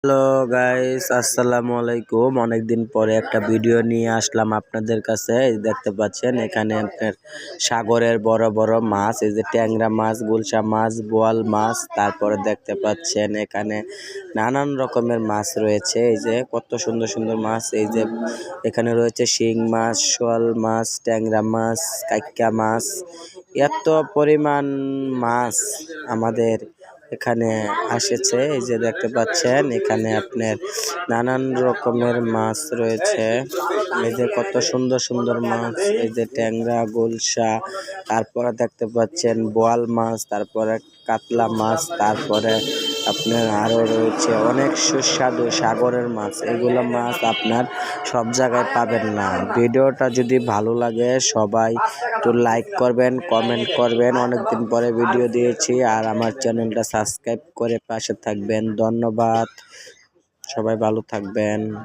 Hello guys, আসসালামু আলাইকুম। অনেকদিন পরে একটা ভিডিও নিয়ে আসলাম আপনাদের কাছে। এই দেখতে পাচ্ছেন এখানে আপনার সাগরের বড় বড় মাছ, এই যে ট্যাংরা মাছ, গুলশা মাছ, বোয়াল মাছ, তারপরে দেখতে পাচ্ছেন এখানে নানান রকমের মাছ রয়েছে। এই যে কত সুন্দর সুন্দর মাছ, এই যে এখানে রয়েছে শিং মাছ, শোল মাছ, ট্যাংরা মাছ, কাইক্কা মাছ, এত পরিমাণ মাছ আমাদের এখানে আসেছে। এই যে দেখতে পাচ্ছেন এখানে আপনার নানান রকমের মাছ রয়েছে। এই যে কত সুন্দর সুন্দর মাছ, এই যে ট্যাংরা, গুলশা, তারপরে দেখতে পাচ্ছেন বোয়াল মাছ, তারপরে কাতলা মাছ, তারপরে আপনার আরো রয়েছে অনেক সুস্বাদু সাগরের মাছ। এগুলো মাছ আপনার সব জায়গায় পাবেন না। ভিডিওটা যদি ভালো লাগে সবাই একটু লাইক করবেন, কমেন্ট করবেন। অনেকদিন পরে ভিডিও দিয়েছি, আর আমার চ্যানেলটা সাবস্ক্রাইব করে পাশে থাকবেন। ধন্যবাদ, সবাই ভালো থাকবেন।